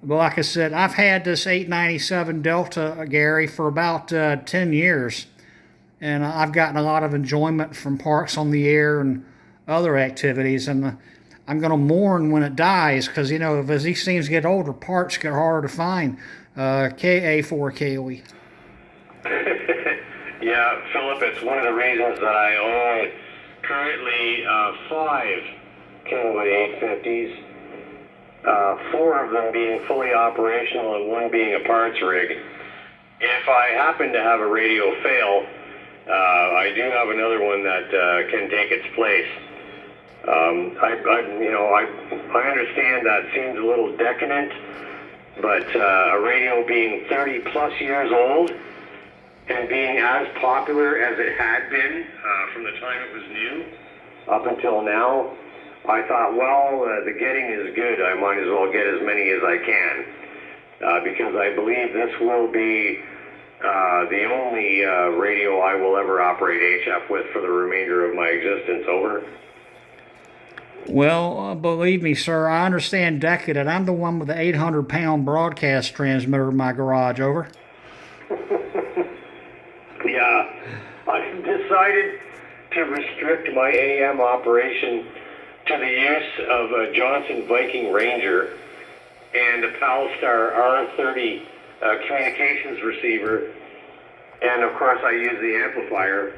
But like I said, I've had this 897 Delta, Gary, for about 10 years. And I've gotten a lot of enjoyment from Parks on the Air and other activities. And I'm going to mourn when it dies because, you know, as these things get older, parts get harder to find. KA4KOE. Yeah, Philip, it's one of the reasons that I own currently 5 KOE 850s, 4 of them being fully operational and 1 being a parts rig. If I happen to have a radio fail, I do have another one that can take its place. I understand that seems a little decadent, but a radio being 30 plus years old and being as popular as it had been from the time it was new up until now, I thought, well, the getting is good. I might as well get as many as I can because I believe this will be the only radio I will ever operate HF with for the remainder of my existence. Over. Well, believe me, sir, I understand decadent. I'm the one with the 800-pound broadcast transmitter in my garage. Over. Yeah, I've decided to restrict my AM operation to the use of a Johnson Viking Ranger and a Palstar R30 communications receiver, and of course I use the amplifier,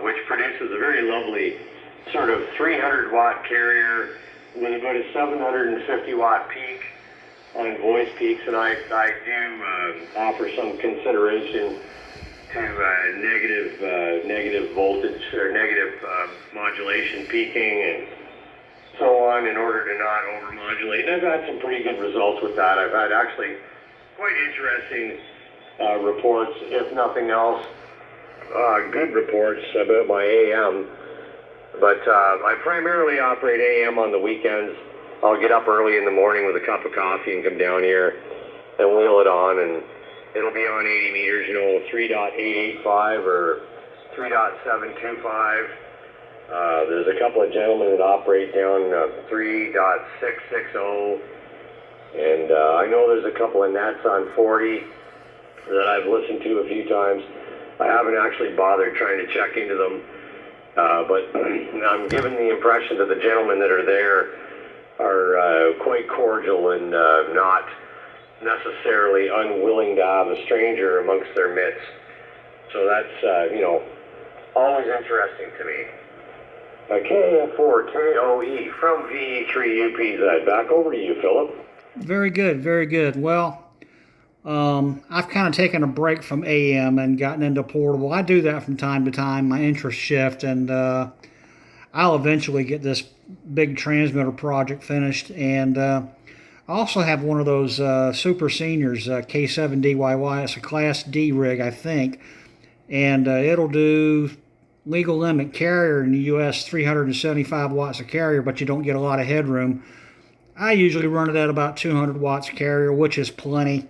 which produces a very lovely sort of 300 watt carrier with about a 750 watt peak on voice peaks, and I do offer some consideration to negative voltage or negative modulation peaking and so on in order to not overmodulate. And I've had some pretty good results with that. I've had actually quite interesting reports, if nothing else, good reports about my AM. But I primarily operate AM on the weekends. I'll get up early in the morning with a cup of coffee and come down here and wheel it on, and it'll be on 80 meters, 3.885 or 3.725. There's a couple of gentlemen that operate down 3.660, and I know there's a couple of nets on 40 that I've listened to a few times. I haven't actually bothered trying to check into them, but I'm given the impression that the gentlemen that are there are quite cordial and not necessarily unwilling to have a stranger amongst their midst. So that's, always interesting to me. KA4KOE from VE3UPZ. Back over to you, Philip. Very good, very good. Well, I've kind of taken a break from AM and gotten into portable. I do that from time to time. My interests shift, and I'll eventually get this big transmitter project finished. And I also have one of those Super Seniors, K7DYY. It's a Class D rig, I think. And it'll do legal limit carrier in the U.S., 375 watts of carrier, but you don't get a lot of headroom. I usually run it at about 200 watts carrier, which is plenty.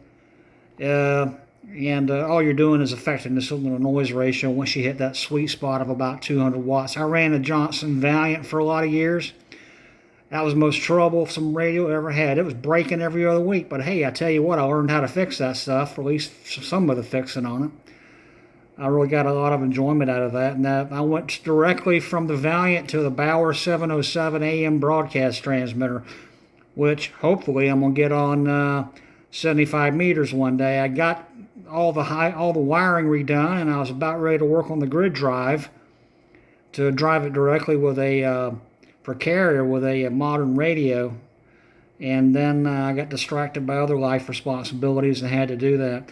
And all you're doing is affecting this little noise ratio once you hit that sweet spot of about 200 watts. I ran a Johnson Valiant for a lot of years. That was the most troublesome radio I ever had. It was breaking every other week, but hey, I tell you what, I learned how to fix that stuff, or at least some of the fixing on it. I really got a lot of enjoyment out of that, and I went directly from the Valiant to the Bauer 707 AM broadcast transmitter, which hopefully I'm gonna get on 75 meters one day. I got all the wiring redone, and I was about ready to work on the grid drive to drive it directly with for carrier with a modern radio, and then I got distracted by other life responsibilities and had to do that.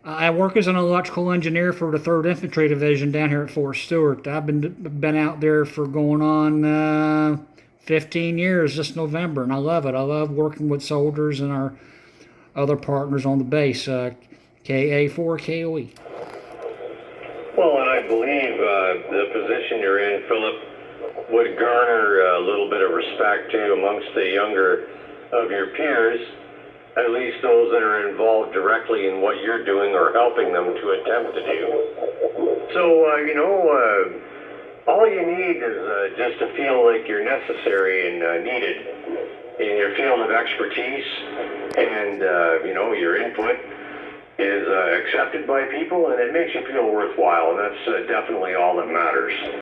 I work as an electrical engineer for the 3rd Infantry Division down here at Fort Stewart. I've been out there for going on 15 years this November, and I love it. I love working with soldiers and our other partners on the base, KA4KOE. Well, and I believe the position you're in, Philip, would garner a little bit of respect too amongst the younger of your peers, at least those that are involved directly in what you're doing or helping them to attempt to do. So, all you need is just to feel like you're necessary and needed. in your field of expertise, and your input is accepted by people, and it makes you feel worthwhile, and that's definitely all that matters.